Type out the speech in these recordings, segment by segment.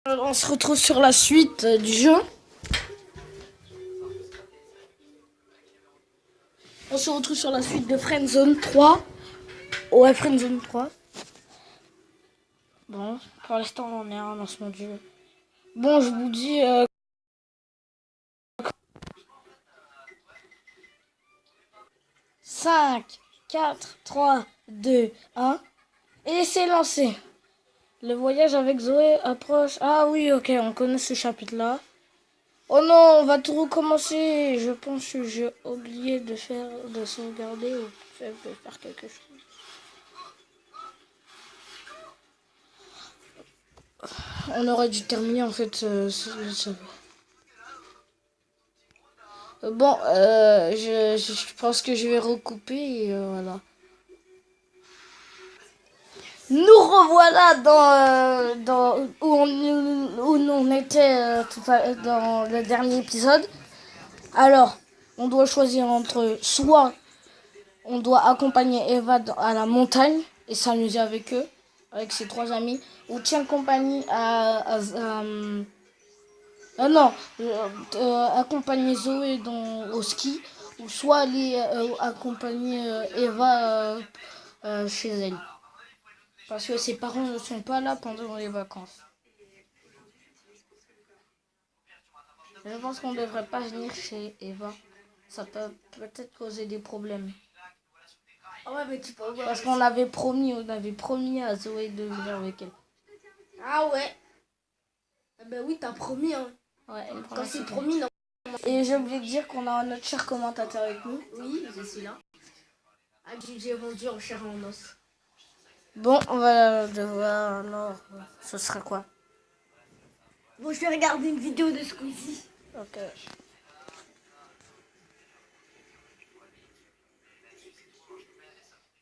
On se retrouve sur la suite du jeu. On se retrouve sur la suite de Friendzone 3. Ouais, Friendzone 3. Bon, pour l'instant, on est à un lancement du jeu. Bon, je vous dis... 5, 4, 3, 2, 1. Et c'est lancé. Le voyage avec Zoé approche. Ah oui, ok, on connaît ce chapitre-là. Oh non, on va tout recommencer. Je pense que j'ai oublié de sauvegarder ou de faire quelque chose. On aurait dû terminer en fait Bon, je pense que je vais recouper et voilà. Nous revoilà où on était dans le dernier épisode. Alors, on doit choisir entre soit on doit accompagner Eva à la montagne et s'amuser avec eux, avec ses 3 amis, ou tient compagnie non, accompagner Zoé au ski, ou soit aller accompagner Eva chez elle. Parce que ses parents ne sont pas là pendant les vacances. Je pense qu'on ne devrait pas venir chez Eva. Ça peut peut-être causer des problèmes. Ah ouais, mais tu peux voir. Parce qu'on avait promis à Zoé de venir avec elle. Ah ouais. Ah ben oui, t'as promis, hein. Ouais, quand c'est promis, non. Et j'ai oublié de dire qu'on a notre cher commentateur avec nous. Oui, je suis là. Ah, j'ai vendu en chair et en os. Bon, on va devoir alors. Ce sera quoi? Bon, je vais regarder une vidéo de Squeezie. Ok.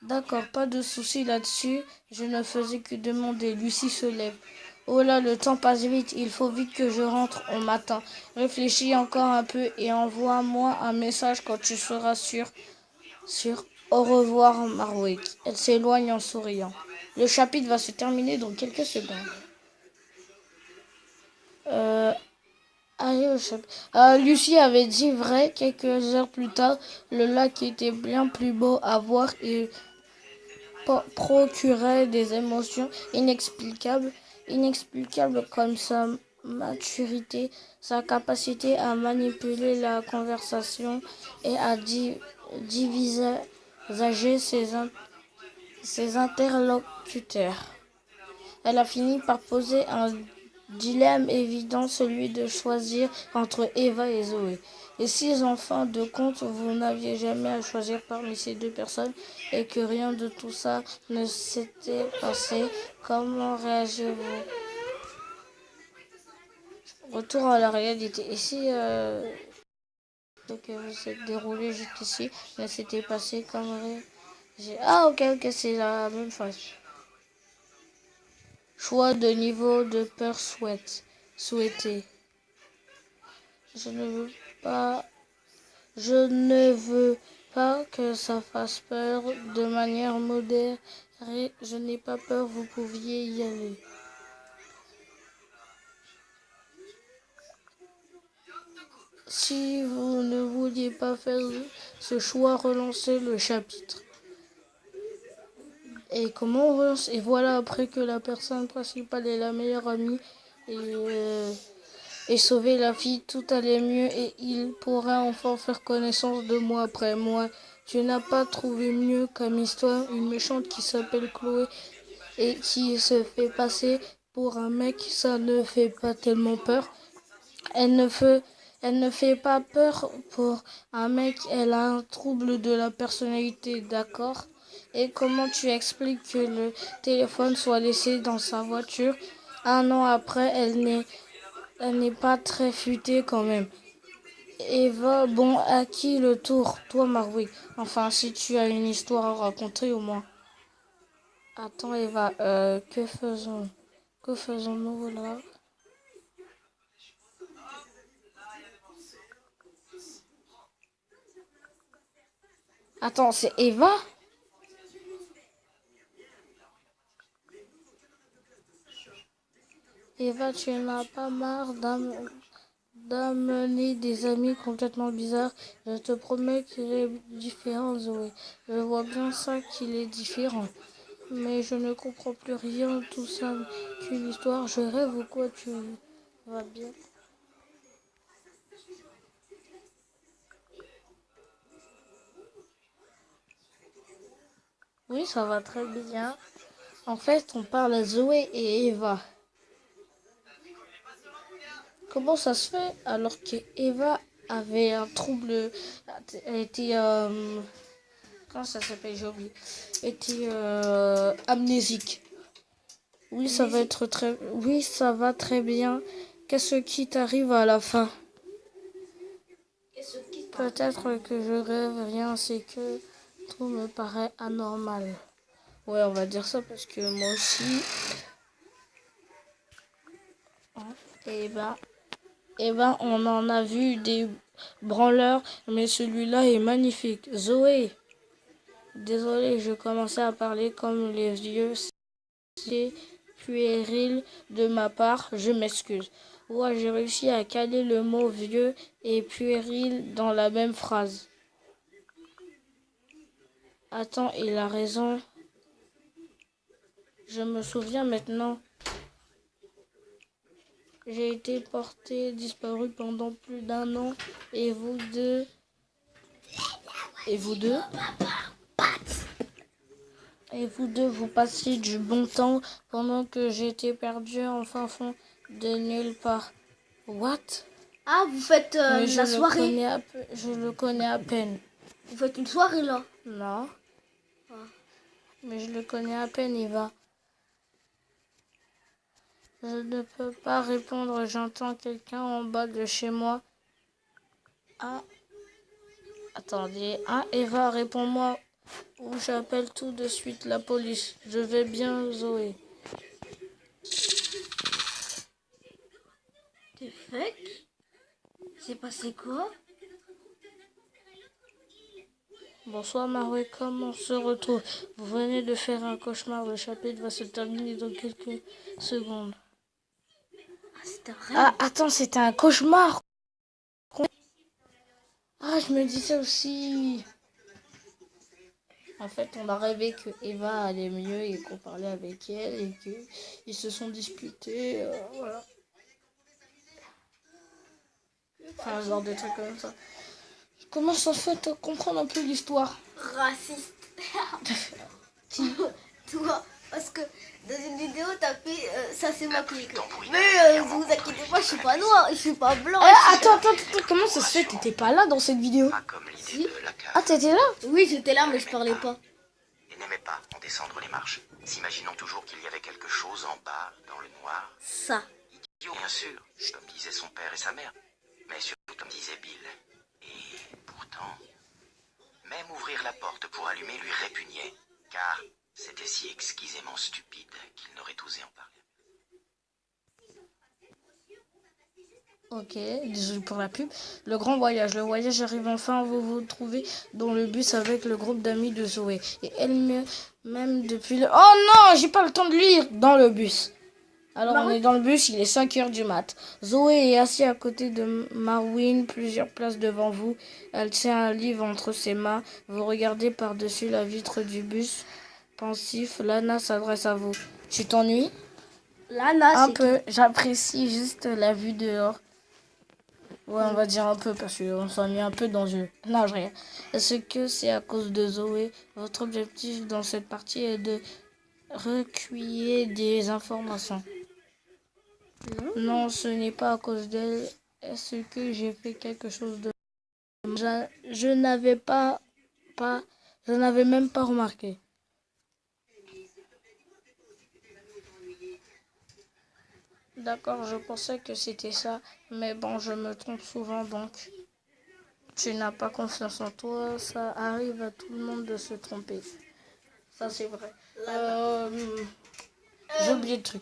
D'accord, pas de souci là-dessus. Je ne faisais que demander. Lucie se lève. Oh là, le temps passe vite. Il faut vite que je rentre. On m'attend. Réfléchis encore un peu et envoie-moi un message quand tu seras sûr. Au revoir, Marwick. Elle s'éloigne en souriant. Le chapitre va se terminer dans quelques secondes. Allez au chapitre. Lucie avait dit vrai. Quelques heures plus tard, le lac était bien plus beau à voir et procurait des émotions inexplicables comme sa maturité, sa capacité à manipuler la conversation et à divisager ses interlocuteurs. Elle a fini par poser un dilemme évident, celui de choisir entre Eva et Zoé. Et si, en fin de compte, vous n'aviez jamais à choisir parmi ces 2 personnes et que rien de tout ça ne s'était passé, comment réagissez-vous? Retour à la réalité. Et si ce que vous êtes déroulé jusqu'ici ne s'était passé comme... Ah ok, c'est la même chose. Choix de niveau de peur souhaité. Je ne veux pas que ça fasse peur de manière modérée. Je n'ai pas peur, vous pouviez y aller. Si vous ne vouliez pas faire ce choix, relancez le chapitre. Et comment on relance? Et voilà, après que la personne principale est la meilleure amie et sauver la fille, tout allait mieux et il pourrait enfin faire connaissance de moi après moi. Tu n'as pas trouvé mieux comme histoire, une méchante qui s'appelle Chloé et qui se fait passer pour un mec, ça ne fait pas tellement peur. Elle ne fait pas peur pour un mec, elle a un trouble de la personnalité, d'accord? Et comment tu expliques que le téléphone soit laissé dans sa voiture? 1 an après, elle n'est pas très futée quand même. Eva, bon, à qui le tour? Toi, Marwick. Enfin, si tu as une histoire à raconter au moins. Attends, Eva, que faisons-nous là? Attends, c'est Eva? Eva, tu n'as pas marre d'amener des amis complètement bizarres? Je te promets qu'il est différent, Zoé. Je vois bien ça qu'il est différent. Mais je ne comprends plus rien, tout ça. Tu l'histoire, je rêve ou quoi? Tu vas bien? Oui, ça va très bien. En fait, on parle à Zoé et Eva. Comment ça se fait alors que Eva avait un trouble, elle était, comment ça s'appelle, j'ai oublié, était amnésique. Oui, ça va être oui, ça va très bien. Qu'est-ce qui t'arrive à la fin? Peut-être que je rêve, rien, c'est que tout me paraît anormal. Ouais, on va dire ça parce que moi aussi. Eh ben, on en a vu des branleurs, mais celui-là est magnifique. Zoé, désolé, je commençais à parler comme les vieux. C'est puéril de ma part, je m'excuse. Ouais, j'ai réussi à caler le mot vieux et puéril dans la même phrase. Attends, il a raison. Je me souviens maintenant. J'ai été porté disparu pendant plus d'1 an et vous deux. Et vous deux? Et vous deux, vous passiez du bon temps pendant que j'étais perdu en fin fond de nulle part. What? Ah, vous faites la soirée? Je le connais à peine. Vous faites une soirée là? Non. Mais je le connais à peine, Eva. Je ne peux pas répondre, j'entends quelqu'un en bas de chez moi. Ah, attendez. Ah, Eva, réponds-moi ou j'appelle tout de suite la police. Je vais bien, Zoé. T'es fake? C'est passé quoi? Bonsoir Maroué, comment on se retrouve? Vous venez de faire un cauchemar, le chapitre va se terminer dans quelques secondes. Ah, c'était un rêve. Ah, attends, c'était un cauchemar. Ah, je me disais aussi. En fait, on a rêvé que Eva allait mieux et qu'on parlait avec elle et qu'ils se sont disputés, voilà. Enfin, genre des trucs comme ça. Comment ça se fait de comprendre un peu l'histoire? Raciste. Toi, parce que dans une vidéo, t'as fait ça c'est moi qui l'ai écrit. Mais vous inquiétez pas, je suis pas noire, je suis pas blanc. Attends, comment ça se fait? T'étais pas là dans cette vidéo? Si. Ah, t'étais là? Oui, j'étais là, mais je parlais pas. Et n'aimait pas en descendre les marches, s'imaginant toujours qu'il y avait quelque chose en bas, dans le noir. Ça. Idiot, bien sûr, comme disaient son père et sa mère, mais surtout comme disait Bill. Et pourtant, même ouvrir la porte pour allumer lui répugnait, car c'était si exquisément stupide qu'il n'aurait osé en parler. Ok, désolé pour la pub. Le grand voyage. Le voyage arrive enfin. Vous vous trouvez dans le bus avec le groupe d'amis de Zoé. Et elle-même depuis le... Oh non, j'ai pas le temps de lire dans le bus. Alors on est dans le bus, il est 5h du mat. Zoé est assise à côté de Marwin, plusieurs places devant vous. Elle tient un livre entre ses mains. Vous regardez par-dessus la vitre du bus. Pensif, Lana s'adresse à vous. Tu t'ennuies? Lana, Un peu, j'apprécie juste la vue dehors. Ouais, on va dire un peu parce qu'on s'ennuie un peu dans le jeu. Non, je rien. Est-ce que c'est à cause de Zoé? Votre objectif dans cette partie est de recueillir des informations. Non, ce n'est pas à cause d'elle. Est-ce que j'ai fait quelque chose de... Je n'avais même pas remarqué. D'accord, je pensais que c'était ça, mais bon, je me trompe souvent, donc tu n'as pas confiance en toi, ça arrive à tout le monde de se tromper. Ça, c'est vrai. J'ai oublié le truc.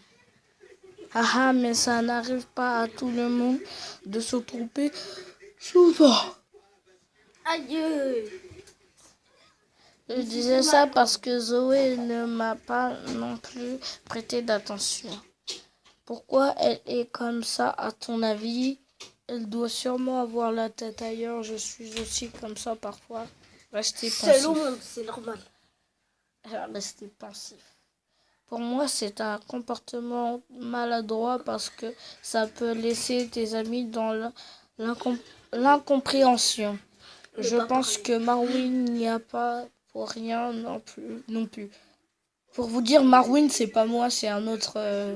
Ah, mais ça n'arrive pas à tout le monde de se tromper souvent. Adieu. Je disais ça parce que Zoé ne m'a pas non plus prêté d'attention. Pourquoi elle est comme ça à ton avis? Elle doit sûrement avoir la tête ailleurs. Je suis aussi comme ça parfois. Restez Seul au pensif. monde, c'est normal. Restez pensif. Pour moi, c'est un comportement maladroit parce que ça peut laisser tes amis dans l'incompréhension. Je pense que Marwin n'y a pas pour rien non plus. Pour vous dire, Marwin, c'est pas moi, c'est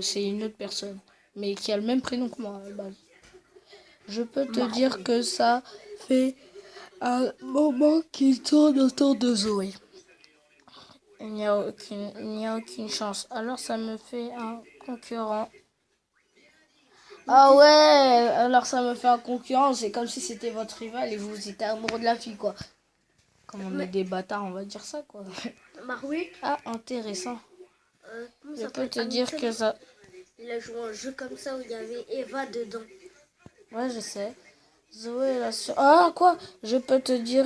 c'est une autre personne, mais qui a le même prénom que moi à la base. Je peux te dire que ça fait un moment qu'il tourne autour de Zoé. Il n'y a aucune chance. Alors ça me fait un concurrent. Ah ouais, alors ça me fait un concurrent. C'est comme si c'était votre rival et vous étiez amoureux de la fille, quoi. Comme on est des bâtards, on va dire ça, quoi. Marwin, Ah, intéressant. comment Je ça peux te s'appelle? dire que ça... Il a joué un jeu comme ça où il y avait Eva dedans. Ouais, je sais. Zoé, là... Ah, quoi? Je peux te dire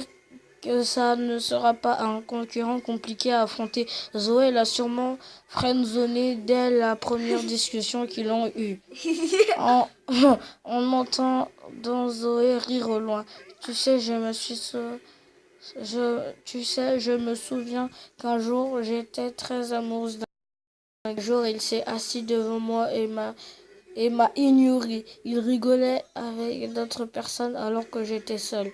que ça ne sera pas un concurrent compliqué à affronter. Zoé l'a sûrement friendzoné dès la première discussion qu'ils ont eue. En, en entendant Zoé rire au loin. Tu sais, je me souviens qu'un jour, j'étais très amoureuse d'un. Un jour, il s'est assis devant moi et m'a ignoré. Il rigolait avec d'autres personnes alors que j'étais seule.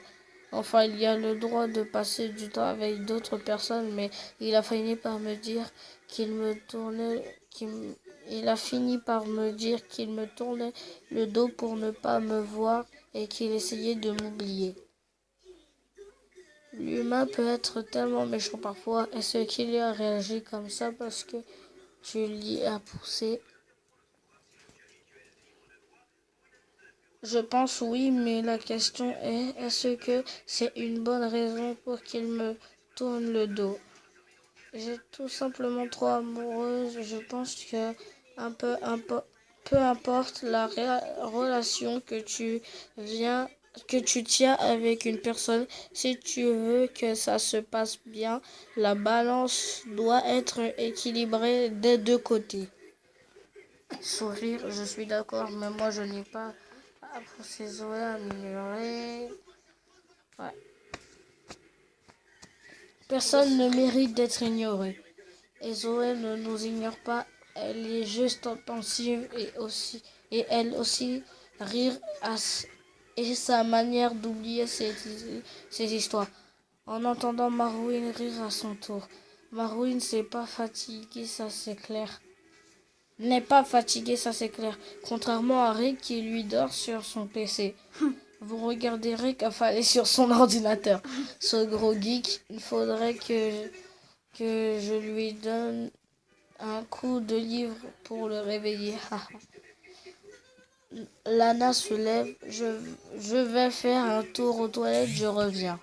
Enfin, il y a le droit de passer du temps avec d'autres personnes, mais il a fini par me dire qu'il me tournait, il a fini par me dire qu'il me tournait le dos pour ne pas me voir et qu'il essayait de m'oublier. L'humain peut être tellement méchant parfois. Est-ce qu'il a réagi comme ça parce que tu l'y as poussé? Je pense oui, mais la question est-ce que c'est une bonne raison pour qu'il me tourne le dos? J'ai tout simplement trop amoureuse. Je pense que peu importe la relation que tu tiens avec une personne, si tu veux que ça se passe bien, la balance doit être équilibrée des deux côtés. Sourire, je suis d'accord, mais moi je n'ai pas à pousser Zoé à m'ignorer. Ouais. Personne ne mérite d'être ignoré. Et Zoé ne nous ignore pas, elle est juste pensive et elle aussi rire et sa manière d'oublier ses histoires. En entendant Marwin rire à son tour. Marwin n'est pas fatigué, ça c'est clair. Contrairement à Rick qui lui dort sur son PC. Vous regardez Rick affaler sur son ordinateur. Ce gros geek, il faudrait que je lui donne un coup de livre pour le réveiller. Lana se lève. Je vais faire un tour aux toilettes, je reviens.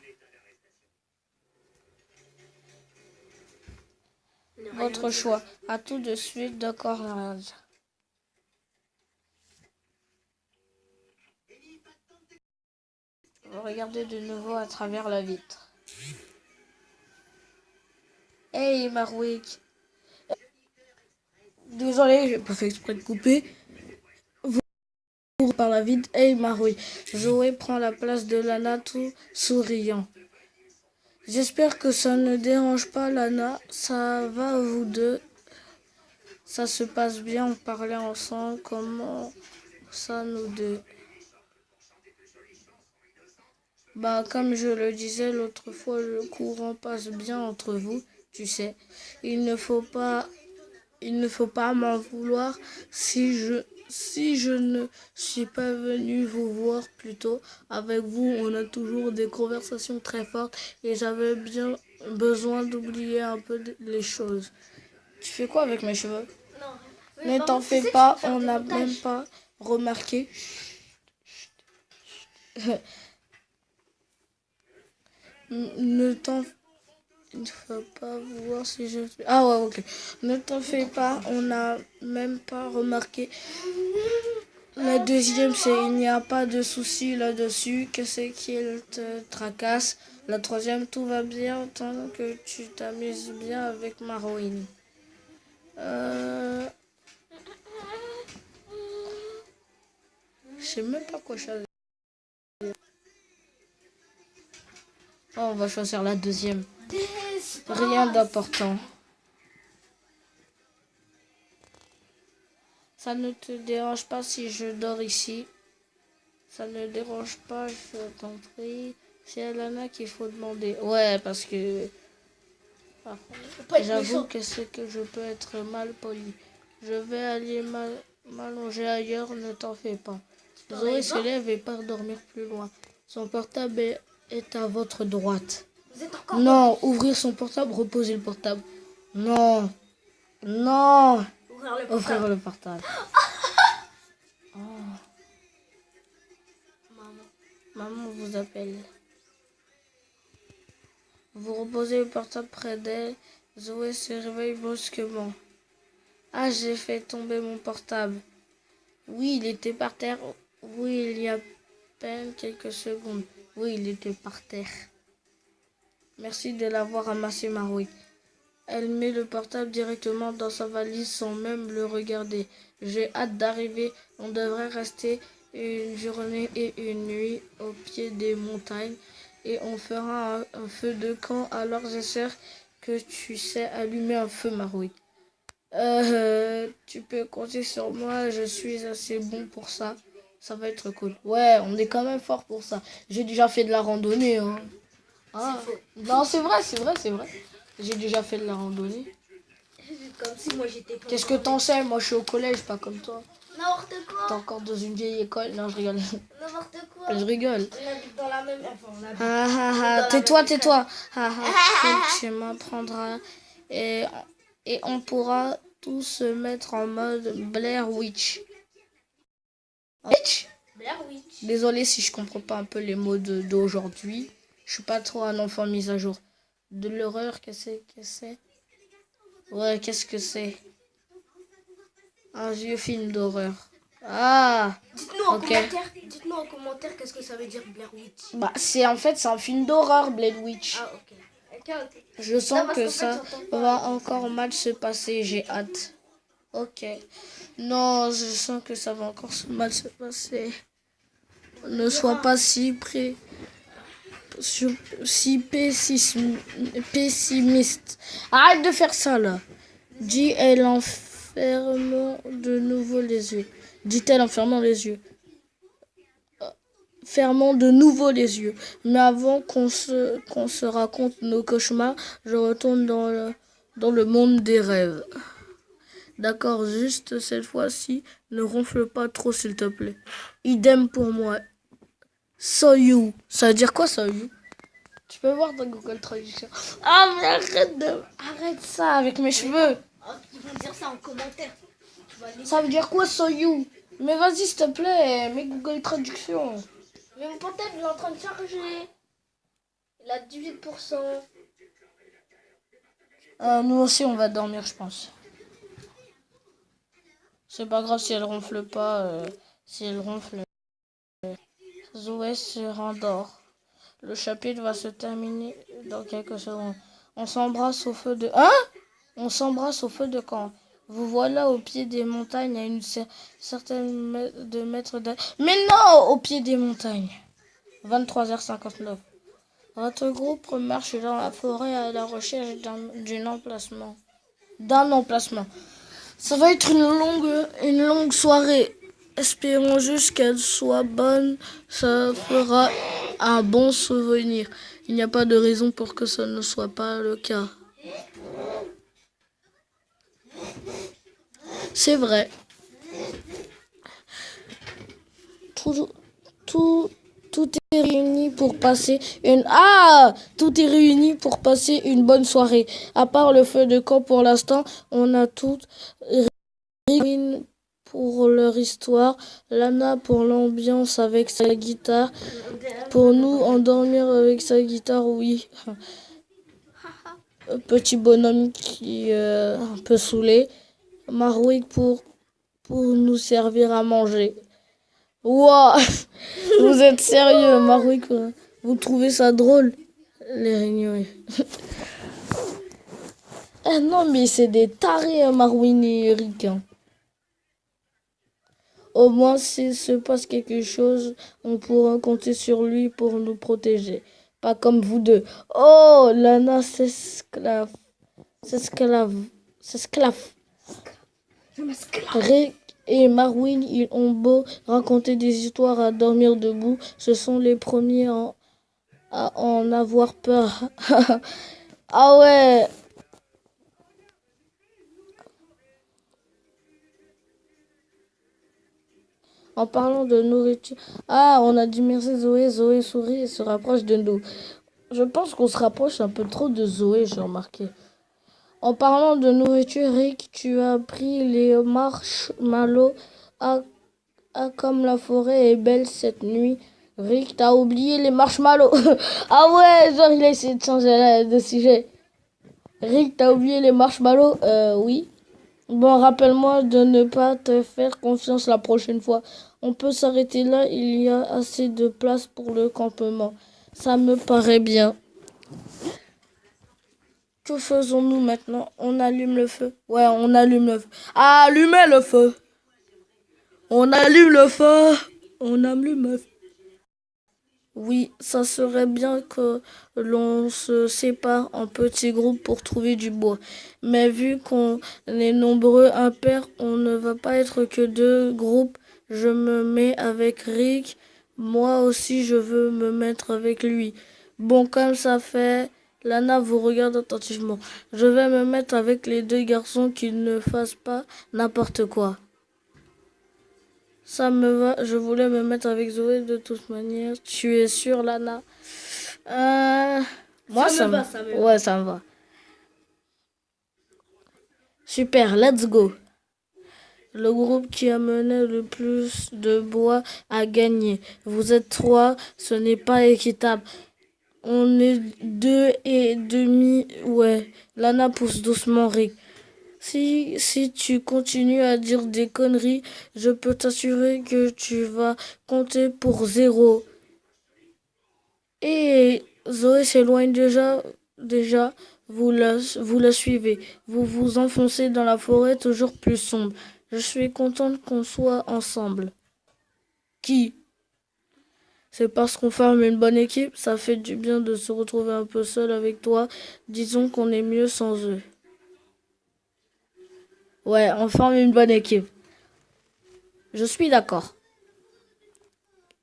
Votre choix. À tout de suite, d'accord, Nadia. Vous regardez de nouveau à travers la vitre. Hey, Marwick. Désolé, j'ai pas fait exprès de couper. Vous par la vitre. Hey, Marwick. Zoé prend la place de Lana tout souriant. J'espère que ça ne dérange pas Lana. Ça va vous deux? Ça se passe bien, on parlait ensemble. Comment ça nous deux? Bah comme je le disais l'autre fois, le courant passe bien entre vous, tu sais. Il ne faut pas m'en vouloir si je ne suis pas venue vous voir plus tôt. Avec vous, on a toujours des conversations très fortes et j'avais bien besoin d'oublier un peu les choses. Tu fais quoi avec mes cheveux? Non. Ne t'en fais pas, on n'a même pas remarqué. Ne t'en faut pas voir si je... Ah ouais, ok. Ne t'en fais pas, on n'a même pas remarqué. La deuxième, c'est il n'y a pas de souci là-dessus. Qu'est-ce qu'il te tracasse? La troisième, tout va bien tant que tu t'amuses bien avec Marwin. sais même pas quoi choisir. Oh, on va choisir la deuxième. Rien d'important. Ça ne te dérange pas si je dors ici? Ça ne dérange pas, je t'en prie. C'est à Lana qu'il faut demander. Ouais, parce que... J'avoue que c'est que je peux être mal poli. Je vais aller m'allonger ailleurs, ne t'en fais pas. Zoé se lève et part dormir plus loin. Son portable est à votre droite. Vous êtes encore... Non, ouvrir son portable, reposer le portable. Non. Non. Ouvrir le portable. Oh. Maman vous appelle. Vous reposez le portable près d'elle. Zoé se réveille brusquement. Ah, j'ai fait tomber mon portable. Oui, il était par terre. Oui, il y a à peine quelques secondes. Oui, il était par terre. Merci de l'avoir ramassé, Marouille. Elle met le portable directement dans sa valise sans même le regarder. J'ai hâte d'arriver. On devrait rester une journée et une nuit au pied des montagnes. Et on fera un feu de camp. Alors j'espère que tu sais allumer un feu, Marouille. Tu peux compter sur moi. Je suis assez bon pour ça. Ça va être cool. Ouais, on est quand même fort pour ça. J'ai déjà fait de la randonnée, hein. Ah. Non, c'est vrai. J'ai déjà fait de la randonnée. Comme si moi j'étais pas... Qu'est-ce que t'en sais? Moi, je suis au collège, pas comme toi. N'importe quoi. T'es encore dans une vieille école? Non, je rigole. N'importe quoi. Je rigole. On habite dans la même... Enfin, on habite... Tais-toi. Tu m'apprendras. Et on pourra tous se mettre en mode Blair Witch. Blair Witch. Désolé si je comprends pas un peu les mots d'aujourd'hui. Je suis pas trop un enfant mis à jour. De l'horreur, qu'est-ce que c'est? Ouais, qu'est-ce que c'est? Un vieux film d'horreur. Ah! Dites-nous en commentaire qu'est-ce que ça veut dire Blair Witch. Bah, c'est un film d'horreur, Blair Witch. Ah, ok. Je sens que ça va encore mal se passer, j'ai hâte. Ok. Non, je sens que ça va encore mal se passer. Ne sois pas si pessimiste. Arrête de faire ça là. Dit-elle en fermant de nouveau les yeux. Dit-elle en fermant les yeux. Fermons de nouveau les yeux. Mais avant qu'on se raconte nos cauchemars, je retourne dans le monde des rêves. D'accord, juste cette fois-ci, ne ronfle pas trop s'il te plaît. Idem pour moi. So you. Ça veut dire quoi, so you? Tu peux voir dans Google Traduction. Ah, mais arrête ça avec mes cheveux. Ils vont dire ça en commentaire. Ça veut dire quoi, so you? Mais vas-y, s'il te plaît, mets Google Traduction. Mais mon portable, il est en train de charger. Il a 18%. Nous aussi, on va dormir, je pense. C'est pas grave si elle ronfle pas. Si elle ronfle. Zoé se rendort. Le chapitre va se terminer dans quelques secondes. On s'embrasse au feu de... Hein? On s'embrasse au feu de camp. Vous voilà au pied des montagnes à une certaine de mètres de... Mais non! Au pied des montagnes. 23h59. Votre groupe marche dans la forêt à la recherche d'un emplacement. Ça va être une longue soirée. Espérons juste qu'elle soit bonne. Ça fera un bon souvenir. Il n'y a pas de raison pour que ce ne soit pas le cas. C'est vrai. Tout est réuni pour passer tout est réuni pour passer une bonne soirée. À part le feu de camp pour l'instant, on a tout réuni pour leur histoire, Lana pour l'ambiance avec sa guitare, pour nous endormir avec sa guitare, oui. Petit bonhomme qui est un peu saoulé, Marouille pour nous servir à manger. Wow, vous êtes sérieux, Marouille, quoi. Vous trouvez ça drôle, les réunions? Non, mais c'est des tarés, Marouille et Eric. Hein. Au moins, s'il se passe quelque chose, on pourra compter sur lui pour nous protéger. Pas comme vous deux. Oh, Lana s'esclave. S'esclave. S'esclave. Je m'esclave. Rick et Marwin, ils ont beau raconter des histoires à dormir debout, ce sont les premiers à en avoir peur. Ah ouais. En parlant de nourriture... Ah, on a dit merci Zoé. Zoé sourit et se rapproche de nous. Je pense qu'on se rapproche un peu trop de Zoé, j'ai remarqué. En parlant de nourriture, Rick, tu as pris les marshmallows. Ah, comme la forêt est belle cette nuit. Rick, t'as oublié les marshmallows. Ah ouais, genre il a essayé de changer de sujet. Rick, t'as oublié les marshmallows? Oui. Bon, rappelle-moi de ne pas te faire confiance la prochaine fois. On peut s'arrêter là, il y a assez de place pour le campement. Ça me paraît bien. Que faisons-nous maintenant? On allume le feu? Ouais, on allume le feu. Allumez le feu! On allume le feu! On allume le feu. Oui, ça serait bien que l'on se sépare en petits groupes pour trouver du bois. Mais vu qu'on est nombreux impairs, on ne va pas être que deux groupes. Je me mets avec Rick. Moi aussi, je veux me mettre avec lui. Bon, comme ça fait... Lana vous regarde attentivement. Je vais me mettre avec les deux garçons qui ne fassent pas n'importe quoi. Ça me va, je voulais me mettre avec Zoé de toute manière. Tu es sûre, Lana? Moi, ça me va. Ouais, ça me va. Super, let's go. Le groupe qui a mené le plus de bois a gagné. Vous êtes 3, ce n'est pas équitable. On est 2,5. Ouais, Lana pousse doucement Rick. Si tu continues à dire des conneries, je peux t'assurer que tu vas compter pour 0. Et Zoé s'éloigne déjà, vous la suivez. Vous vous enfoncez dans la forêt toujours plus sombre. Je suis contente qu'on soit ensemble. Qui? C'est parce qu'on forme une bonne équipe, ça fait du bien de se retrouver un peu seul avec toi. Disons qu'on est mieux sans eux. Ouais, on forme une bonne équipe. Je suis d'accord.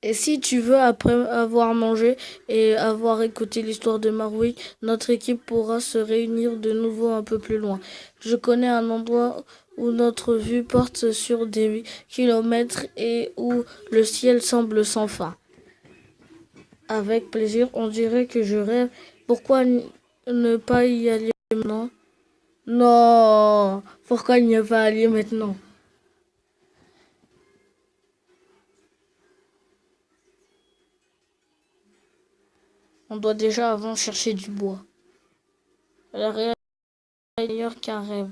Et si tu veux, après avoir mangé et avoir écouté l'histoire de Marwin, notre équipe pourra se réunir de nouveau un peu plus loin. Je connais un endroit où notre vue porte sur des kilomètres et où le ciel semble sans fin. Avec plaisir, on dirait que je rêve. Pourquoi ne pas y aller maintenant? Non, pourquoi n'y pas aller maintenant? On doit déjà avant chercher du bois. La réalité est meilleure qu'un rêve.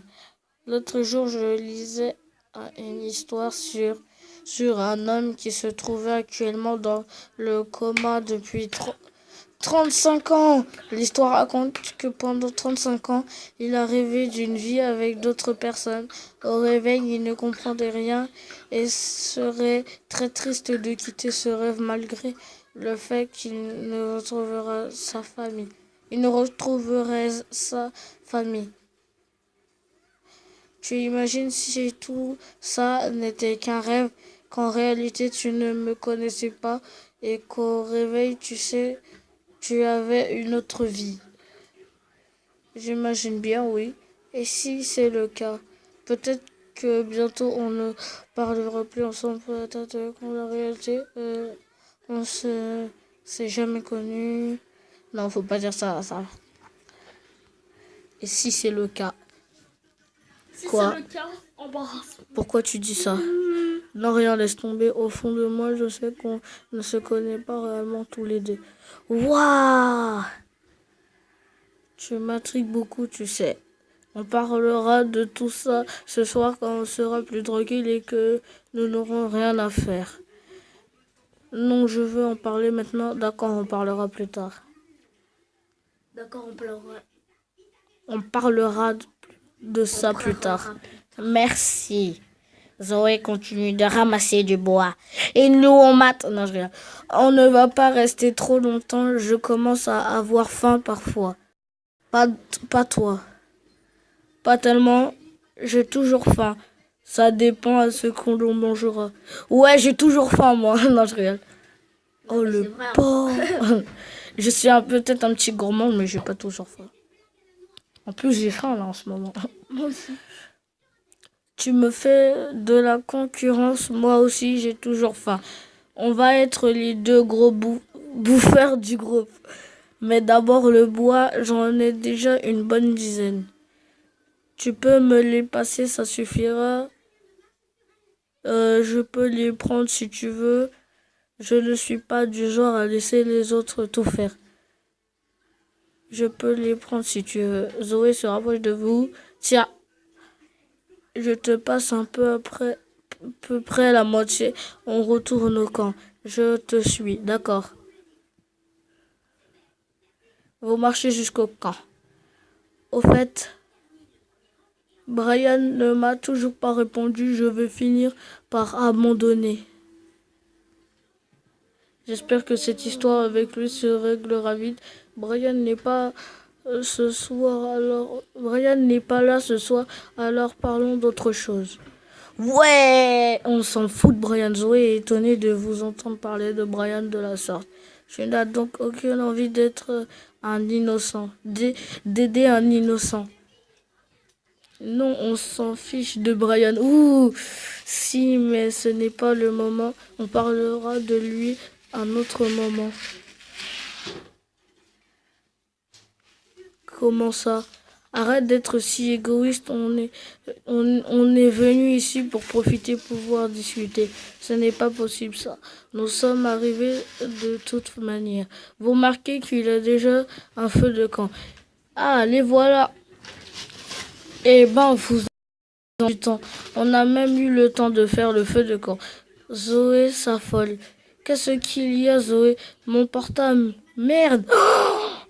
L'autre jour, je lisais une histoire sur un homme qui se trouvait actuellement dans le coma depuis 35 ans. L'histoire raconte que pendant 35 ans, il a rêvé d'une vie avec d'autres personnes. Au réveil, il ne comprenait rien et serait très triste de quitter ce rêve malgré le fait qu'il ne retrouverait sa famille. Il ne retrouverait sa famille. Tu imagines si tout ça n'était qu'un rêve, qu'en réalité tu ne me connaissais pas et qu'au réveil tu avais une autre vie. J'imagine bien, oui. Et si c'est le cas, peut-être que bientôt on ne parlera plus ensemble, peut-être qu'en la réalité, on s'est jamais connus. Non, faut pas dire ça. Et si c'est le cas? Si Quoi? c'est le cas, embarrasse. Pourquoi tu dis ça? Non, rien, laisse tomber. Au fond de moi, je sais qu'on ne se connaît pas réellement tous les deux. Waouh! Tu m'intrigues beaucoup, tu sais. On parlera de tout ça ce soir quand on sera plus tranquille et que nous n'aurons rien à faire. Non, je veux en parler maintenant. D'accord, on parlera plus tard. D'accord, on pleurera. On parlera de ça plus tard. Merci. Zoé continue de ramasser du bois. Et nous, on mate. Non, je rigole. On ne va pas rester trop longtemps. Je commence à avoir faim parfois. Pas, pas toi. Pas tellement. J'ai toujours faim. Ça dépend à ce qu'on l'on mangera. Ouais, j'ai toujours faim, moi. Non, je rigole. Oh, le pauvre. Je suis peut-être un petit gourmand, mais j'ai pas toujours faim. En plus, j'ai faim, là, en ce moment. Moi aussi. Tu me fais de la concurrence, moi aussi, j'ai toujours faim. On va être les deux gros bouffeurs du groupe. Mais d'abord, le bois, j'en ai déjà une bonne dizaine. Tu peux me les passer, ça suffira. Je peux les prendre si tu veux. Je ne suis pas du genre à laisser les autres tout faire. Je peux les prendre si tu veux. Zoé se rapproche de vous. Tiens, je te passe peu près la moitié. On retourne au camp. Je te suis, d'accord. Vous marchez jusqu'au camp. Au fait, Brian ne m'a toujours pas répondu. Je vais finir par abandonner. J'espère que cette histoire avec lui se réglera vite. Brian n'est pas Brian n'est pas là ce soir, alors parlons d'autre chose. Ouais, on s'en fout de Brian. Zoé est étonnée de vous entendre parler de Brian de la sorte. Je n'ai donc aucune envie d'être un innocent, d'aider un innocent. Non, on s'en fiche de Brian. Ouh, si, mais ce n'est pas le moment. On parlera de lui un autre moment. Comment ça? Arrête d'être si égoïste. On est venu ici pour profiter, pouvoir discuter. Ce n'est pas possible ça. Nous sommes arrivés de toute manière. Vous remarquez qu'il y a déjà un feu de camp. Ah, les voilà. Eh ben, vous avez du temps. On a même eu le temps de faire le feu de camp. Zoé s'affole. Qu'est-ce qu'il y a, Zoé? Mon portable. Merde.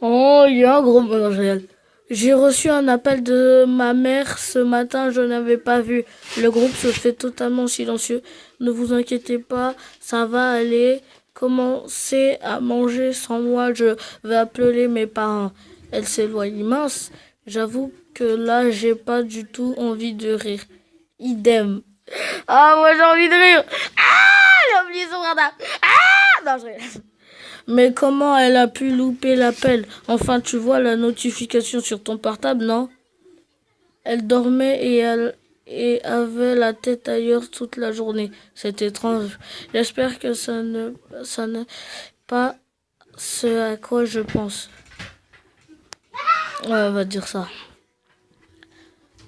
Oh, il y a un gros mélange réel. J'ai reçu un appel de ma mère ce matin, je n'avais pas vu. Le groupe se fait totalement silencieux. Ne vous inquiétez pas, ça va aller. Commencez à manger sans moi, je vais appeler mes parents. Elle s'éloigne. Mince, j'avoue que là, j'ai pas du tout envie de rire. Idem. Ah, moi j'ai envie de rire. Ah, j'ai oublié son radar. Ah, non, je rigole. Mais comment elle a pu louper l'appel? Enfin, tu vois la notification sur ton portable, non? Elle dormait et avait la tête ailleurs toute la journée. C'est étrange. J'espère que ça n'est pas ce à quoi je pense. Ouais, on va dire ça.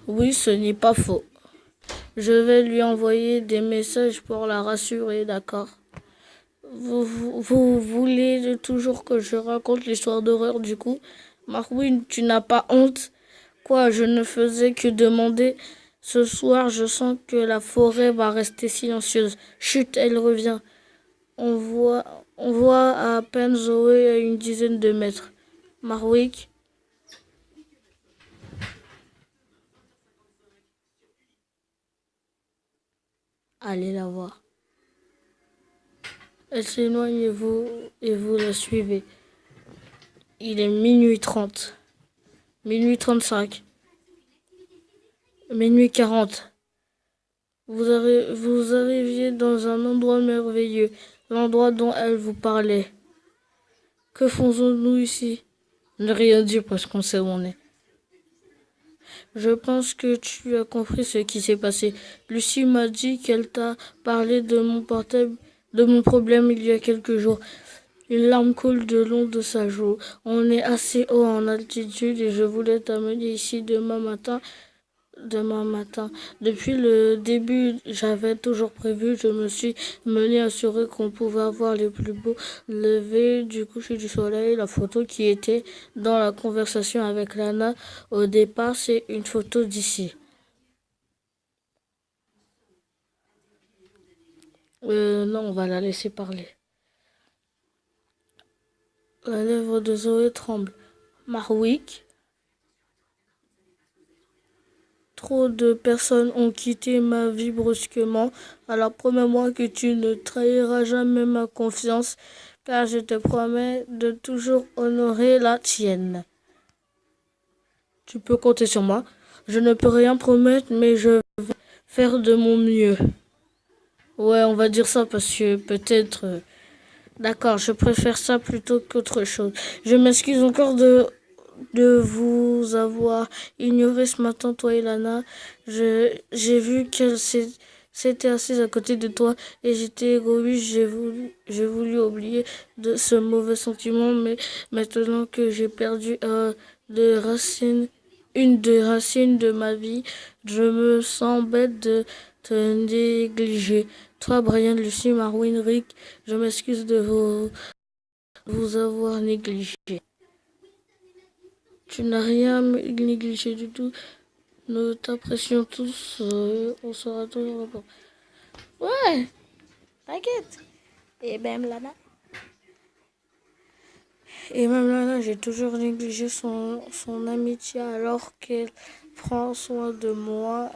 Oui, ce n'est pas faux. Je vais lui envoyer des messages pour la rassurer, d'accord? Vous voulez toujours que je raconte l'histoire d'horreur du coup? Marwin, tu n'as pas honte? Quoi, je ne faisais que demander. Ce soir, je sens que la forêt va rester silencieuse. Chut, elle revient. On voit à peine Zoé à une dizaine de mètres. Marwick. Allez la voir. Elle s'éloigne et vous la suivez. Il est minuit 30. Minuit 35. Minuit 40. Vous arriviez dans un endroit merveilleux, l'endroit dont elle vous parlait. Que faisons-nous ici? Ne rien dire parce qu'on sait où on est. Je pense que tu as compris ce qui s'est passé. Lucie m'a dit qu'elle t'a parlé de mon portable, de mon problème il y a quelques jours. Une larme coule de long de sa joue. On est assez haut en altitude et je voulais t'amener ici demain matin. Depuis le début, j'avais toujours prévu, je me suis mené assuré qu'on pouvait avoir les plus beaux levers du coucher du soleil. La photo qui était dans la conversation avec Lana au départ, c'est une photo d'ici. Non, on va la laisser parler. La lèvre de Zoé tremble. Marwick. Trop de personnes ont quitté ma vie brusquement. Alors promets-moi que tu ne trahiras jamais ma confiance, car je te promets de toujours honorer la tienne. Tu peux compter sur moi. Je ne peux rien promettre, mais je vais faire de mon mieux. Ouais, on va dire ça parce que peut-être... D'accord, je préfère ça plutôt qu'autre chose. Je m'excuse encore de vous avoir ignoré ce matin, toi et Lana. J'ai vu qu'elle s'était assise à côté de toi et j'étais égoïste. J'ai voulu oublier de ce mauvais sentiment, mais maintenant que j'ai perdu une des racines de ma vie, je me sens bête de te négliger. Toi, Brian, Lucie, Marwin, Rick, je m'excuse de vous avoir négligé. Tu n'as rien négligé du tout. Nous t'apprécions tous. On sera toujours là. Ouais, t'inquiète. Et même Lana. Et même Lana, j'ai toujours négligé son amitié alors qu'elle prend soin de moi.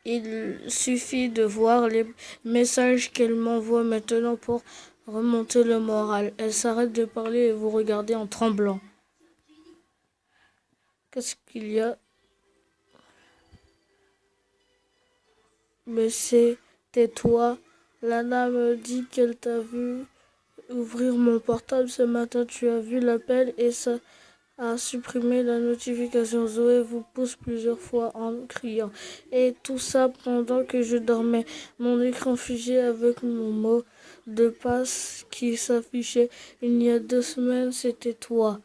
Il suffit de voir les messages qu'elle m'envoie maintenant pour remonter le moral. Elle s'arrête de parler et vous regardez en tremblant. Qu'est-ce qu'il y a? Mais c'était toi. Lana me dit qu'elle t'a vu ouvrir mon portable ce matin. Tu as vu l'appel et ça a supprimé la notification. Zoé vous pousse plusieurs fois en criant. Et tout ça pendant que je dormais. Mon écran figé avec mon mot de passe qui s'affichait. Il y a 2 semaines, c'était toi.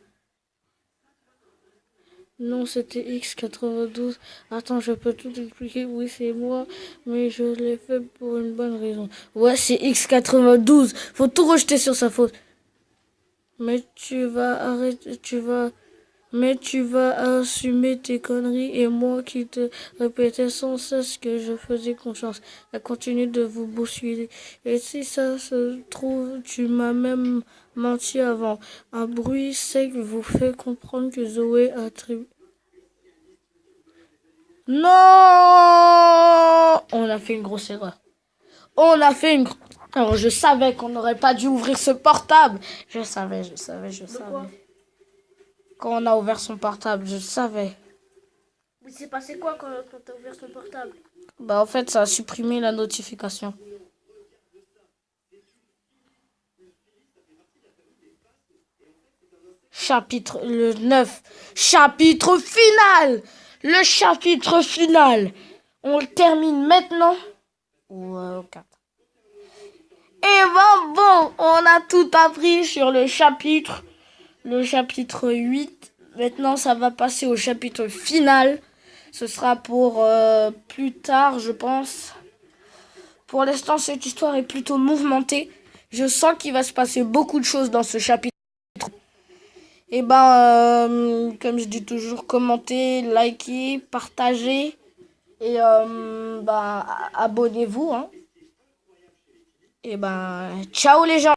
Non, c'était X92. Attends, je peux tout expliquer. Oui, c'est moi, mais je l'ai fait pour une bonne raison. Ouais, c'est X92. Faut tout rejeter sur sa faute. Mais tu vas assumer tes conneries et moi qui te répétais sans cesse que je faisais confiance. Elle continue de vous bousculer. Et si ça se trouve, tu m'as même menti avant. Un bruit sec vous fait comprendre que Zoé a Non! On a fait une grosse erreur. Alors, je savais qu'on n'aurait pas dû ouvrir ce portable. Je savais. Quand on a ouvert son portable, je savais. Mais c'est passé quoi quand t'as ouvert son portable? Bah, en fait, ça a supprimé la notification. Chapitre le 9. Chapitre final! Le chapitre final. On le termine maintenant? Ou au 4. Et bon, on a tout appris sur le chapitre 8. Maintenant, ça va passer au chapitre final. Ce sera pour plus tard, je pense. Pour l'instant, cette histoire est plutôt mouvementée. Je sens qu'il va se passer beaucoup de choses dans ce chapitre. Et comme je dis toujours, commentez, likez, partagez. Et abonnez-vous. Hein. Et ciao les gens!